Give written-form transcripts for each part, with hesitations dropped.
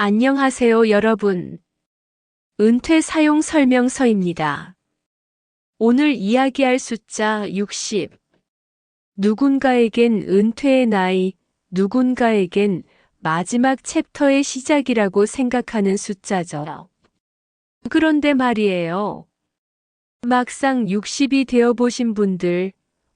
안녕하세요, 여러분. 은퇴 사용 설명서입니다. 오늘 이야기할 숫자 60. 누군가에겐 은퇴의 나이, 누군가에겐 마지막 챕터의 시작이라고 생각하는 숫자죠. 그런데 말이에요. 막상 60이 되어 보신 분들,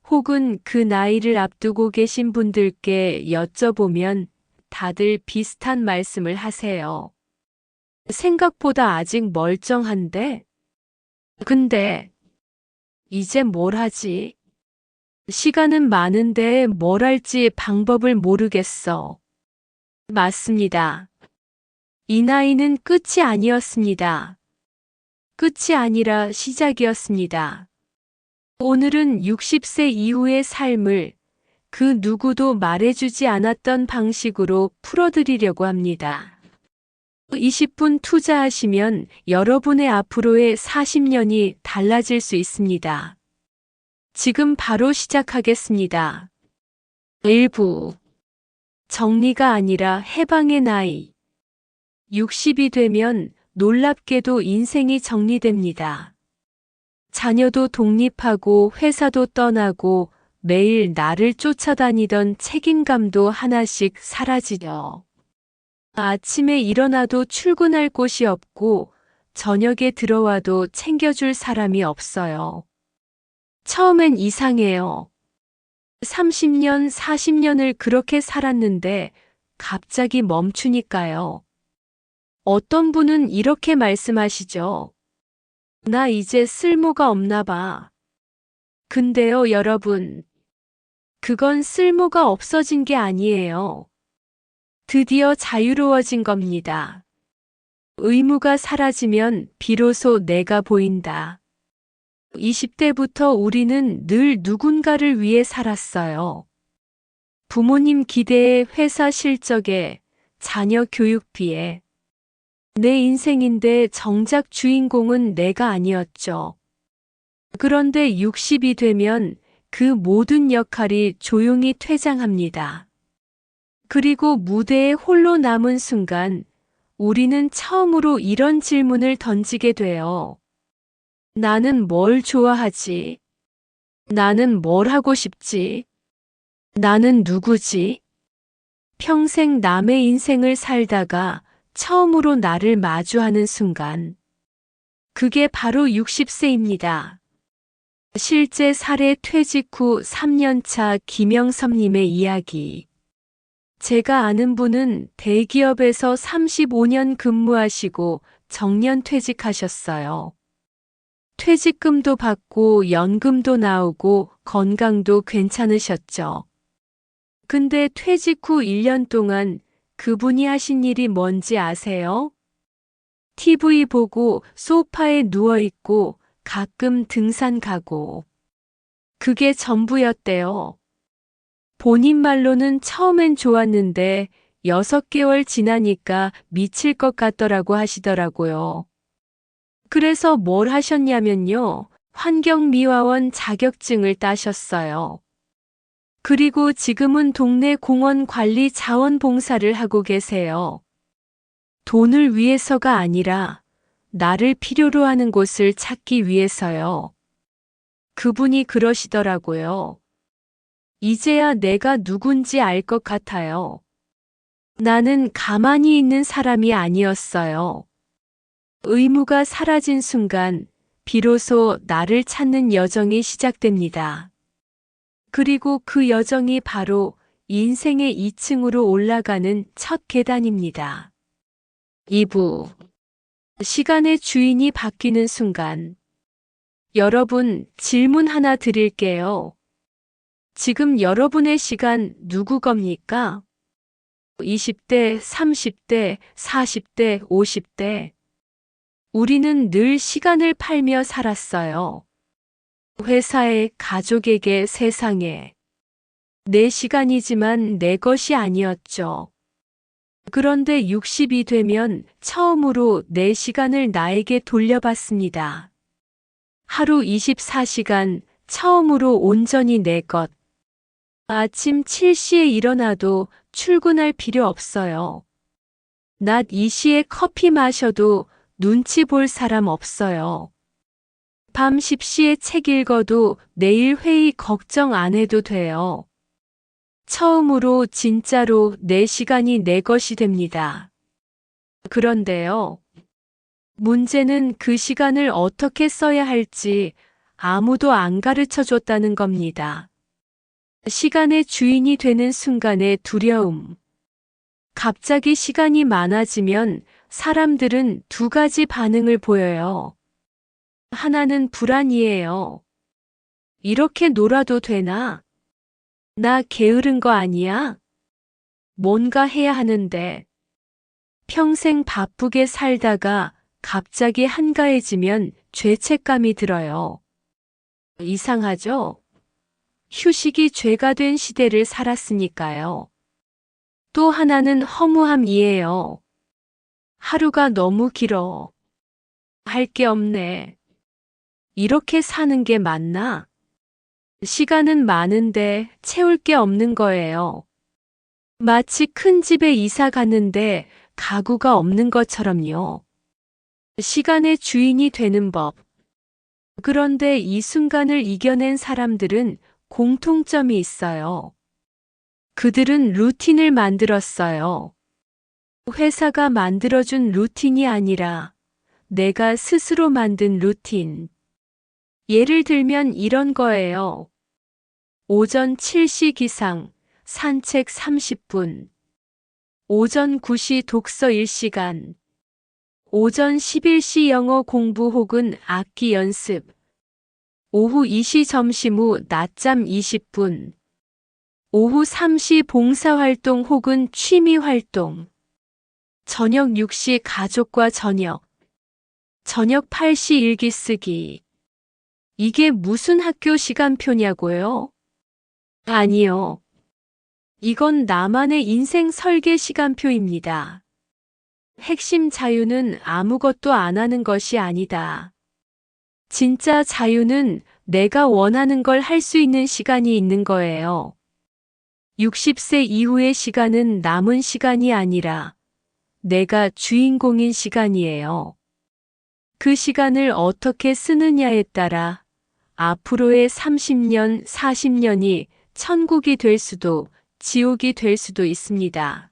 혹은 그 나이를 앞두고 계신 분들께 여쭤보면 다들 비슷한 말씀을 하세요. 생각보다 아직 멀쩡한데? 근데 이제 뭘 하지? 시간은 많은데 뭘 할지 방법을 모르겠어. 맞습니다. 이 나이는 끝이 아니었습니다. 끝이 아니라 시작이었습니다. 오늘은 60세 이후의 삶을 그 누구도 말해주지 않았던 방식으로 풀어드리려고 합니다. 20분 투자하시면 여러분의 앞으로의 40년이 달라질 수 있습니다. 지금 바로 시작하겠습니다. 1부. 정리가 아니라 해방의 나이. 60이 되면 놀랍게도 인생이 정리됩니다. 자녀도 독립하고 회사도 떠나고 매일 나를 쫓아다니던 책임감도 하나씩 사라지죠. 아침에 일어나도 출근할 곳이 없고 저녁에 들어와도 챙겨줄 사람이 없어요. 처음엔 이상해요. 30년, 40년을 그렇게 살았는데 갑자기 멈추니까요. 어떤 분은 이렇게 말씀하시죠. 나 이제 쓸모가 없나 봐. 근데요, 여러분. 그건 쓸모가 없어진 게 아니에요. 드디어 자유로워진 겁니다. 의무가 사라지면 비로소 내가 보인다. 20대부터 우리는 늘 누군가를 위해 살았어요. 부모님 기대에, 회사 실적에, 자녀 교육비에. 내 인생인데 정작 주인공은 내가 아니었죠. 그런데 60이 되면 그 모든 역할이 조용히 퇴장합니다. 그리고 무대에 홀로 남은 순간 우리는 처음으로 이런 질문을 던지게 돼요. 나는 뭘 좋아하지? 나는 뭘 하고 싶지? 나는 누구지? 평생 남의 인생을 살다가 처음으로 나를 마주하는 순간. 그게 바로 60세입니다. 실제 사례 퇴직 후 3년차 김영섭님의 이야기. 제가 아는 분은 대기업에서 35년 근무하시고 정년 퇴직하셨어요. 퇴직금도 받고 연금도 나오고 건강도 괜찮으셨죠. 근데 퇴직 후 1년 동안 그분이 하신 일이 뭔지 아세요? TV 보고 소파에 누워있고 가끔 등산 가고. 그게 전부였대요. 본인 말로는 처음엔 좋았는데 6개월 지나니까 미칠 것 같더라고 하시더라고요. 그래서 뭘 하셨냐면요. 환경미화원 자격증을 따셨어요. 그리고 지금은 동네 공원 관리 자원봉사를 하고 계세요. 돈을 위해서가 아니라 나를 필요로 하는 곳을 찾기 위해서요. 그분이 그러시더라고요. 이제야 내가 누군지 알 것 같아요. 나는 가만히 있는 사람이 아니었어요. 의무가 사라진 순간 비로소 나를 찾는 여정이 시작됩니다. 그리고 그 여정이 바로 인생의 2층으로 올라가는 첫 계단입니다. 2부. 시간의 주인이 바뀌는 순간. 여러분, 질문 하나 드릴게요. 지금 여러분의 시간 누구 겁니까? 20대, 30대, 40대, 50대. 우리는 늘 시간을 팔며 살았어요. 회사에, 가족에게, 세상에. 내 시간이지만 내 것이 아니었죠. 그런데 60이 되면 처음으로 내 시간을 나에게 돌려받습니다. 하루 24시간 처음으로 온전히 내 것. 아침 7시에 일어나도 출근할 필요 없어요. 낮 2시에 커피 마셔도 눈치 볼 사람 없어요. 밤 10시에 책 읽어도 내일 회의 걱정 안 해도 돼요. 처음으로 진짜로 내 시간이 내 것이 됩니다. 그런데요. 문제는 그 시간을 어떻게 써야 할지 아무도 안 가르쳐 줬다는 겁니다. 시간의 주인이 되는 순간의 두려움. 갑자기 시간이 많아지면 사람들은 두 가지 반응을 보여요. 하나는 불안이에요. 이렇게 놀아도 되나? 나 게으른 거 아니야? 뭔가 해야 하는데. 평생 바쁘게 살다가 갑자기 한가해지면 죄책감이 들어요. 이상하죠? 휴식이 죄가 된 시대를 살았으니까요. 또 하나는 허무함이에요. 하루가 너무 길어. 할 게 없네. 이렇게 사는 게 맞나? 시간은 많은데 채울 게 없는 거예요. 마치 큰 집에 이사 갔는데 가구가 없는 것처럼요. 시간의 주인이 되는 법. 그런데 이 순간을 이겨낸 사람들은 공통점이 있어요. 그들은 루틴을 만들었어요. 회사가 만들어준 루틴이 아니라 내가 스스로 만든 루틴. 예를 들면 이런 거예요. 오전 7시 기상, 산책 30분. 오전 9시 독서 1시간. 오전 11시 영어 공부 혹은 악기 연습. 오후 2시 점심 후 낮잠 20분. 오후 3시 봉사활동 혹은 취미활동. 저녁 6시 가족과 저녁. 저녁 8시 일기 쓰기. 이게 무슨 학교 시간표냐고요? 아니요. 이건 나만의 인생 설계 시간표입니다. 핵심 자유는 아무것도 안 하는 것이 아니다. 진짜 자유는 내가 원하는 걸 할 수 있는 시간이 있는 거예요. 60세 이후의 시간은 남은 시간이 아니라 내가 주인공인 시간이에요. 그 시간을 어떻게 쓰느냐에 따라 앞으로의 30년, 40년이 천국이 될 수도 지옥이 될 수도 있습니다.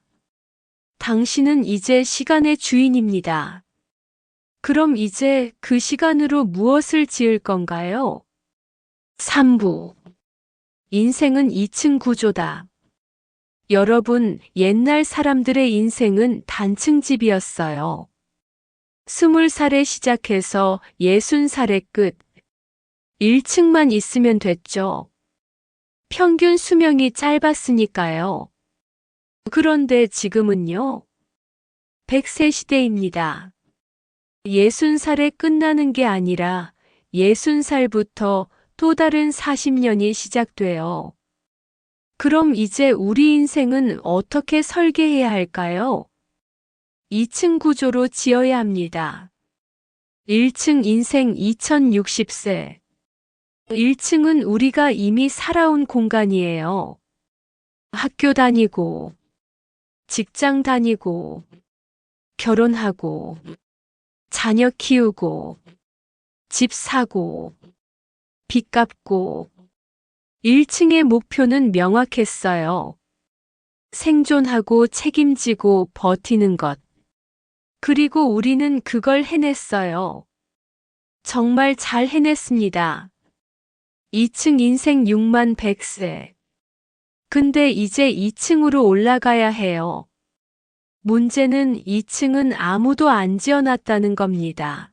당신은 이제 시간의 주인입니다. 그럼 이제 그 시간으로 무엇을 지을 건가요? 3부. 인생은 2층 구조다. 여러분, 옛날 사람들의 인생은 단층 집이었어요. 20살에 시작해서 60살의 끝. 1층만 있으면 됐죠. 평균 수명이 짧았으니까요. 그런데 지금은요. 100세 시대입니다. 60살에 끝나는 게 아니라 60살부터 또 다른 40년이 시작돼요. 그럼 이제 우리 인생은 어떻게 설계해야 할까요? 2층 구조로 지어야 합니다. 1층 인생 2060세. 1층은 우리가 이미 살아온 공간이에요. 학교 다니고, 직장 다니고, 결혼하고, 자녀 키우고, 집 사고, 빚 갚고, 1층의 목표는 명확했어요. 생존하고 책임지고 버티는 것. 그리고 우리는 그걸 해냈어요. 정말 잘 해냈습니다. 2층 인생 6만 100세. 근데 이제 2층으로 올라가야 해요. 문제는 2층은 아무도 안 지어놨다는 겁니다.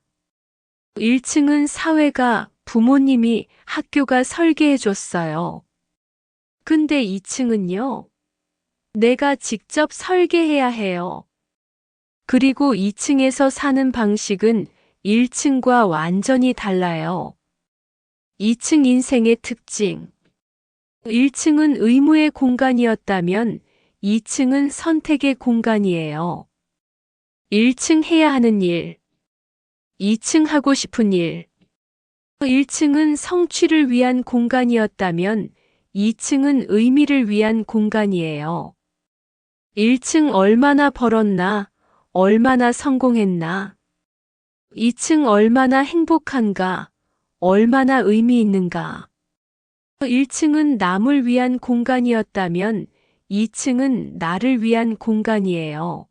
1층은 사회가, 부모님이, 학교가 설계해줬어요. 근데 2층은요? 내가 직접 설계해야 해요. 그리고 2층에서 사는 방식은 1층과 완전히 달라요. 2층 인생의 특징. 1층은 의무의 공간이었다면 2층은 선택의 공간이에요. 1층 해야 하는 일. 2층 하고 싶은 일. 1층은 성취를 위한 공간이었다면 2층은 의미를 위한 공간이에요. 1층 얼마나 벌었나, 얼마나 성공했나? 2층 얼마나 행복한가? 얼마나 의미 있는가? 1층은 남을 위한 공간이었다면 2층은 나를 위한 공간이에요.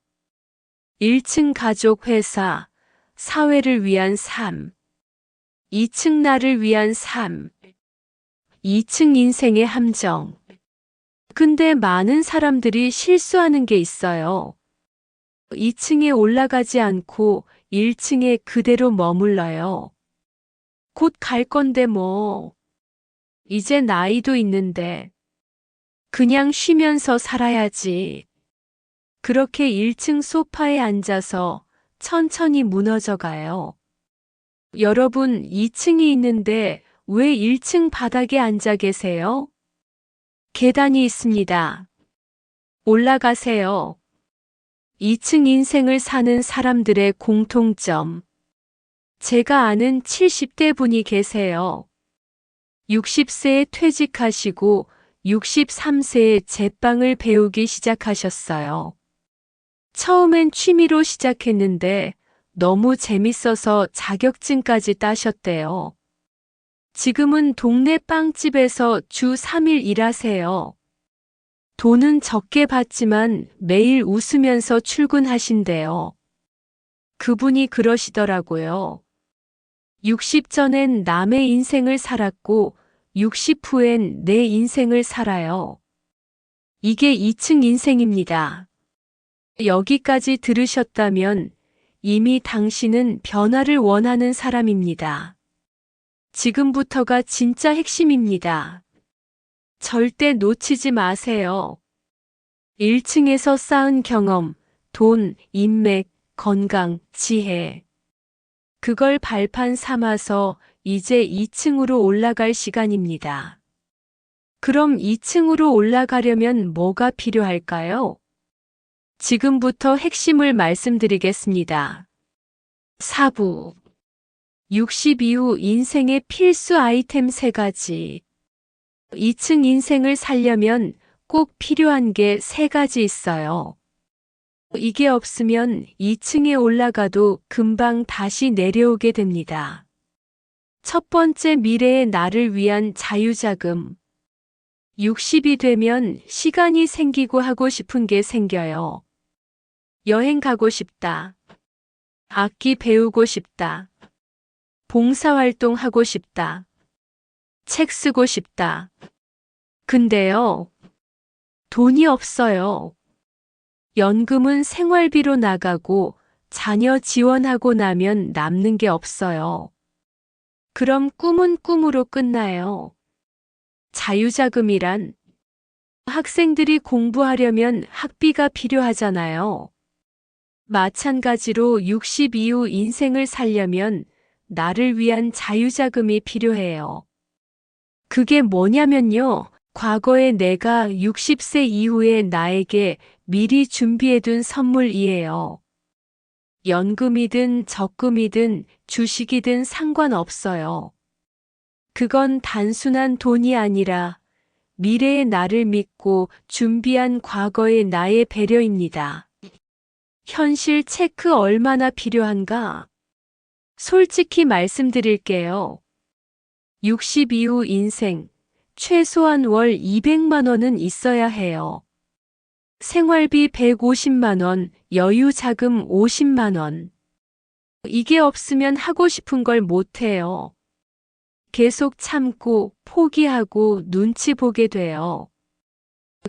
1층 가족, 회사, 사회를 위한 삶. 2층 나를 위한 삶. 2층 인생의 함정. 근데 많은 사람들이 실수하는 게 있어요. 2층에 올라가지 않고 1층에 그대로 머물러요. 곧 갈 건데 뭐. 이제 나이도 있는데. 그냥 쉬면서 살아야지. 그렇게 1층 소파에 앉아서 천천히 무너져 가요. 여러분, 2층이 있는데 왜 1층 바닥에 앉아 계세요? 계단이 있습니다. 올라가세요. 2층 인생을 사는 사람들의 공통점. 제가 아는 70대 분이 계세요. 60세에 퇴직하시고 63세에 제빵을 배우기 시작하셨어요. 처음엔 취미로 시작했는데 너무 재밌어서 자격증까지 따셨대요. 지금은 동네 빵집에서 주 3일 일하세요. 돈은 적게 받지만 매일 웃으면서 출근하신대요. 그분이 그러시더라고요. 60 전엔 남의 인생을 살았고 60 후엔 내 인생을 살아요. 이게 2층 인생입니다. 여기까지 들으셨다면 이미 당신은 변화를 원하는 사람입니다. 지금부터가 진짜 핵심입니다. 절대 놓치지 마세요. 1층에서 쌓은 경험, 돈, 인맥, 건강, 지혜. 그걸 발판 삼아서 이제 2층으로 올라갈 시간입니다. 그럼 2층으로 올라가려면 뭐가 필요할까요? 지금부터 핵심을 말씀드리겠습니다. 4부 60 이후 인생의 필수 아이템 3가지. 2층 인생을 살려면 꼭 필요한 게 3가지 있어요. 이게 없으면 2층에 올라가도 금방 다시 내려오게 됩니다. 첫 번째, 미래의 나를 위한 자유자금. 60이 되면 시간이 생기고 하고 싶은 게 생겨요. 여행 가고 싶다. 악기 배우고 싶다. 봉사활동 하고 싶다. 책 쓰고 싶다. 근데요, 돈이 없어요. 연금은 생활비로 나가고 자녀 지원하고 나면 남는 게 없어요. 그럼 꿈은 꿈으로 끝나요. 자유자금이란 학생들이 공부하려면 학비가 필요하잖아요. 마찬가지로 60 이후 인생을 살려면 나를 위한 자유자금이 필요해요. 그게 뭐냐면요. 과거에 내가 60세 이후에 나에게 미리 준비해둔 선물이에요. 연금이든 적금이든 주식이든 상관없어요. 그건 단순한 돈이 아니라 미래의 나를 믿고 준비한 과거의 나의 배려입니다. 현실 체크 얼마나 필요한가? 솔직히 말씀드릴게요. 60 이후 인생, 최소한 월 200만 원은 있어야 해요. 생활비 150만 원, 여유 자금 50만 원. 이게 없으면 하고 싶은 걸 못해요. 계속 참고 포기하고 눈치 보게 돼요.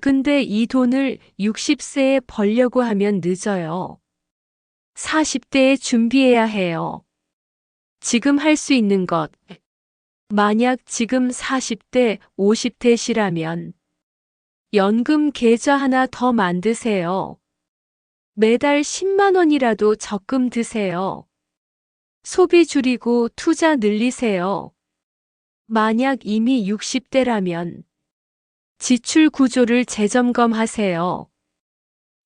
근데 이 돈을 60세에 벌려고 하면 늦어요. 40대에 준비해야 해요. 지금 할 수 있는 것. 만약 지금 40대, 50대시라면 연금 계좌 하나 더 만드세요. 매달 10만 원이라도 적금 드세요. 소비 줄이고 투자 늘리세요. 만약 이미 60대라면 지출 구조를 재점검하세요.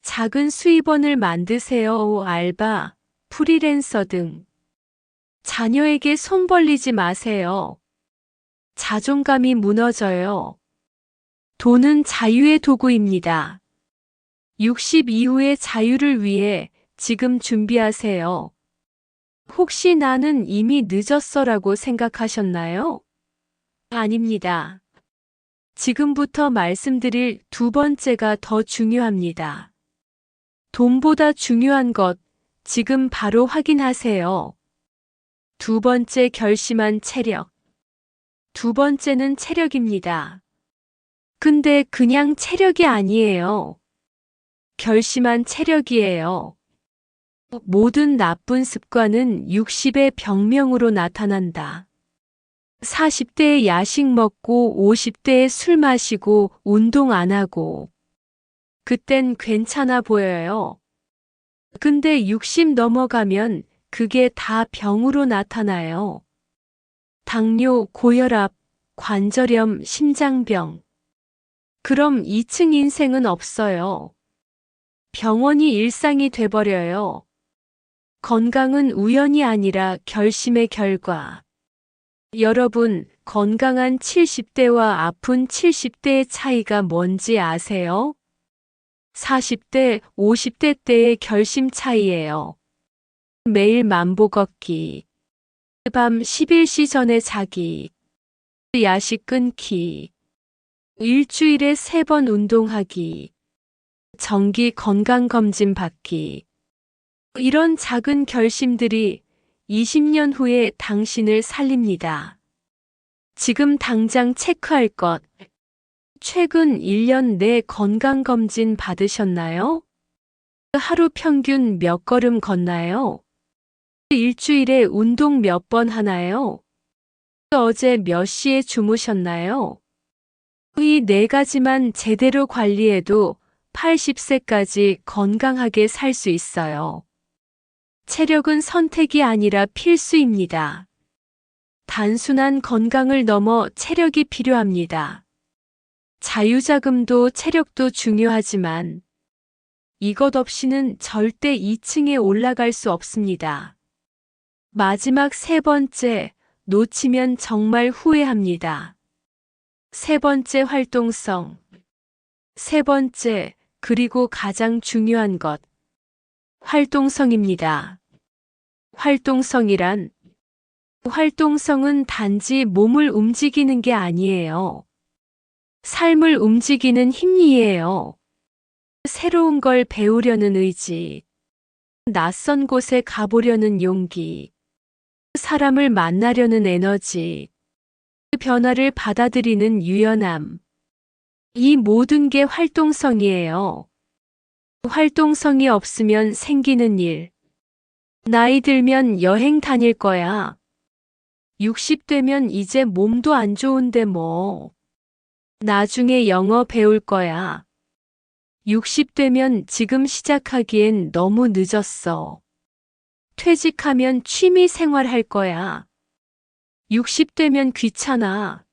작은 수입원을 만드세요. 알바, 프리랜서 등. 자녀에게 손 벌리지 마세요. 자존감이 무너져요. 돈은 자유의 도구입니다. 60 이후의 자유를 위해 지금 준비하세요. 혹시 나는 이미 늦었어라고 생각하셨나요? 아닙니다. 지금부터 말씀드릴 두 번째가 더 중요합니다. 돈보다 중요한 것, 지금 바로 확인하세요. 두 번째 결심한 체력. 두 번째는 체력입니다. 근데 그냥 체력이 아니에요. 결심한 체력이에요. 모든 나쁜 습관은 60의 병명으로 나타난다. 40대에 야식 먹고 50대에 술 마시고 운동 안 하고 그땐 괜찮아 보여요. 근데 60 넘어가면 그게 다 병으로 나타나요. 당뇨, 고혈압, 관절염, 심장병. 그럼 2층 인생은 없어요. 병원이 일상이 돼버려요. 건강은 우연이 아니라 결심의 결과. 여러분, 건강한 70대와 아픈 70대의 차이가 뭔지 아세요? 40대, 50대 때의 결심 차이예요. 매일 만보 걷기, 밤 11시 전에 자기, 야식 끊기, 일주일에 3번 운동하기, 정기 건강검진 받기. 이런 작은 결심들이 20년 후에 당신을 살립니다. 지금 당장 체크할 것. 최근 1년 내 건강검진 받으셨나요? 하루 평균 몇 걸음 걷나요? 일주일에 운동 몇 번 하나요? 어제 몇 시에 주무셨나요? 이 네 가지만 제대로 관리해도 80세까지 건강하게 살 수 있어요. 체력은 선택이 아니라 필수입니다. 단순한 건강을 넘어 체력이 필요합니다. 자유자금도 체력도 중요하지만 이것 없이는 절대 2층에 올라갈 수 없습니다. 마지막 세 번째, 놓치면 정말 후회합니다. 세 번째 활동성. 세 번째, 그리고 가장 중요한 것. 활동성입니다. 활동성은 단지 몸을 움직이는 게 아니에요. 삶을 움직이는 힘이에요. 새로운 걸 배우려는 의지, 낯선 곳에 가보려는 용기, 사람을 만나려는 에너지, 변화를 받아들이는 유연함. 이 모든 게 활동성이에요. 활동성이 없으면 생기는 일. 나이 들면 여행 다닐 거야. 60 되면 이제 몸도 안 좋은데 뭐. 나중에 영어 배울 거야. 60 되면 지금 시작하기엔 너무 늦었어. 퇴직하면 취미 생활 할 거야. 60 되면 귀찮아.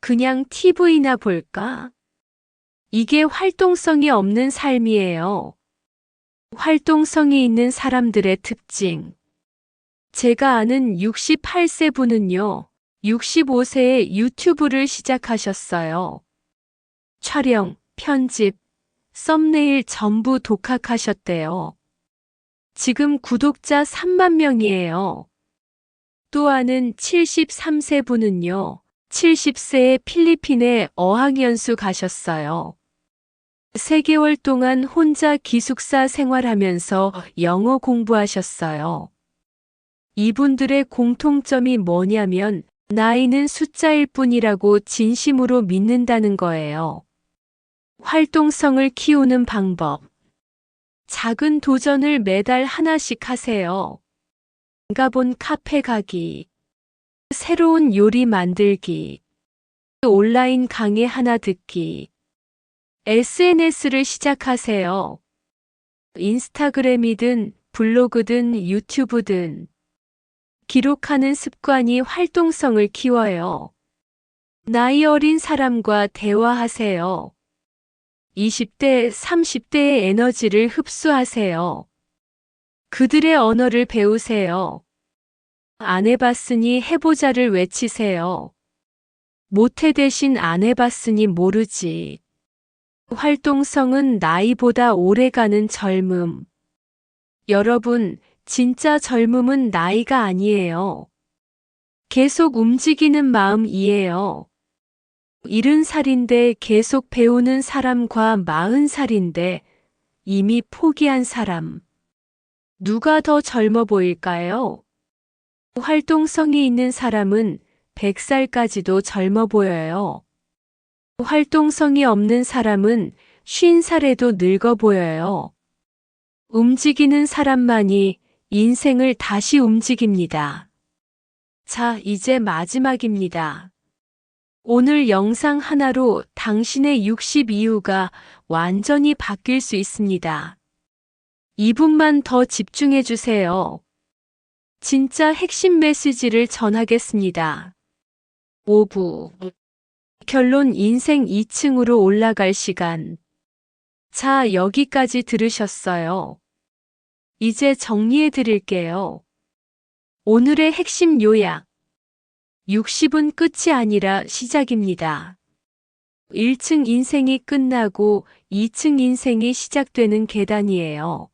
그냥 TV나 볼까? 이게 활동성이 없는 삶이에요. 활동성이 있는 사람들의 특징. 제가 아는 68세 분은요, 65세에 유튜브를 시작하셨어요. 촬영, 편집, 썸네일 전부 독학하셨대요. 지금 구독자 3만 명이에요. 또 아는 73세 분은요, 70세에 필리핀에 어학연수 가셨어요. 3개월 동안 혼자 기숙사 생활하면서 영어 공부하셨어요. 이분들의 공통점이 뭐냐면 나이는 숫자일 뿐이라고 진심으로 믿는다는 거예요. 활동성을 키우는 방법. 작은 도전을 매달 하나씩 하세요. 가본 카페 가기, 새로운 요리 만들기, 온라인 강의 하나 듣기, SNS를 시작하세요. 인스타그램이든 블로그든 유튜브든 기록하는 습관이 활동성을 키워요. 나이 어린 사람과 대화하세요. 20대, 30대의 에너지를 흡수하세요. 그들의 언어를 배우세요. 안 해봤으니 해보자를 외치세요. 못해 대신 안 해봤으니 모르지. 활동성은 나이보다 오래가는 젊음. 여러분, 진짜 젊음은 나이가 아니에요. 계속 움직이는 마음이에요. 70살인데 계속 배우는 사람과 40살인데 이미 포기한 사람. 누가 더 젊어 보일까요? 활동성이 있는 사람은 100살까지도 젊어 보여요. 활동성이 없는 사람은 50살에도 늙어 보여요. 움직이는 사람만이 인생을 다시 움직입니다. 자, 이제 마지막입니다. 오늘 영상 하나로 당신의 60 이후가 완전히 바뀔 수 있습니다. 2분만 더 집중해 주세요. 진짜 핵심 메시지를 전하겠습니다. 5부. 결론 인생 2층으로 올라갈 시간. 자, 여기까지 들으셨어요. 이제 정리해 드릴게요. 오늘의 핵심 요약. 60은 끝이 아니라 시작입니다. 1층 인생이 끝나고 2층 인생이 시작되는 계단이에요.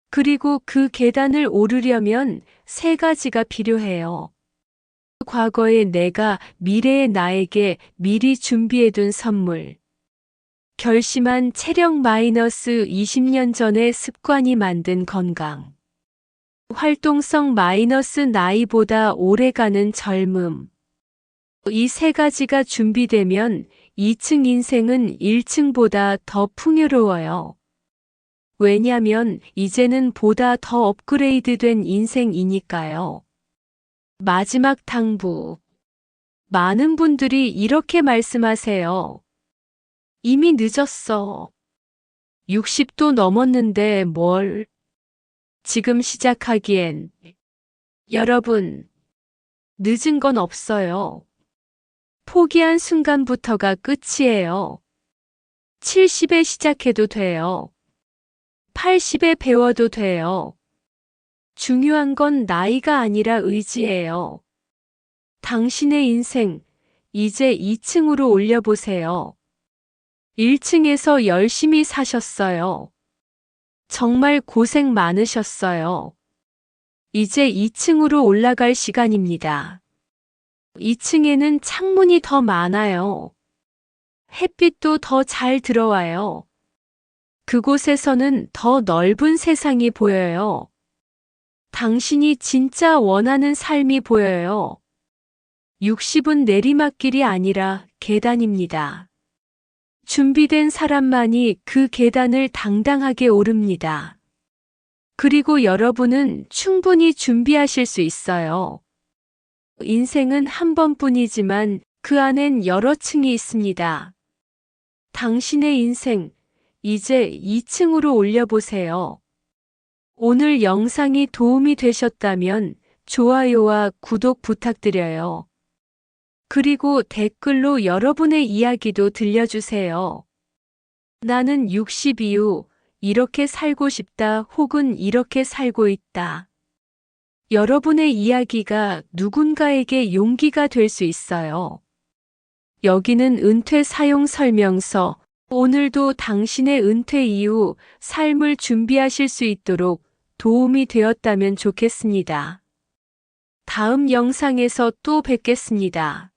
그리고 그 계단을 오르려면 3가지가 필요해요. 과거의 내가 미래의 나에게 미리 준비해둔 선물. 결심한 체력 마이너스 20년 전의 습관이 만든 건강. 활동성 마이너스 나이보다 오래가는 젊음. 이 3가지가 준비되면 2층 인생은 1층보다 더 풍요로워요. 왜냐면 이제는 보다 더 업그레이드된 인생이니까요. 마지막 당부. 많은 분들이 이렇게 말씀하세요. 이미 늦었어. 60도 넘었는데 뭘? 지금 시작하기엔. 여러분, 늦은 건 없어요. 포기한 순간부터가 끝이에요. 70에 시작해도 돼요. 80에 배워도 돼요. 중요한 건 나이가 아니라 의지예요. 당신의 인생, 이제 2층으로 올려보세요. 1층에서 열심히 사셨어요. 정말 고생 많으셨어요. 이제 2층으로 올라갈 시간입니다. 2층에는 창문이 더 많아요. 햇빛도 더 잘 들어와요. 그곳에서는 더 넓은 세상이 보여요. 당신이 진짜 원하는 삶이 보여요. 60은 내리막길이 아니라 계단입니다. 준비된 사람만이 그 계단을 당당하게 오릅니다. 그리고 여러분은 충분히 준비하실 수 있어요. 인생은 한 번뿐이지만 그 안엔 여러 층이 있습니다. 당신의 인생, 이제 2층으로 올려보세요. 오늘 영상이 도움이 되셨다면 좋아요와 구독 부탁드려요. 그리고 댓글로 여러분의 이야기도 들려주세요. 나는 60 이후 이렇게 살고 싶다 혹은 이렇게 살고 있다. 여러분의 이야기가 누군가에게 용기가 될 수 있어요. 여기는 은퇴 사용 설명서. 오늘도 당신의 은퇴 이후 삶을 준비하실 수 있도록 도움이 되었다면 좋겠습니다. 다음 영상에서 또 뵙겠습니다.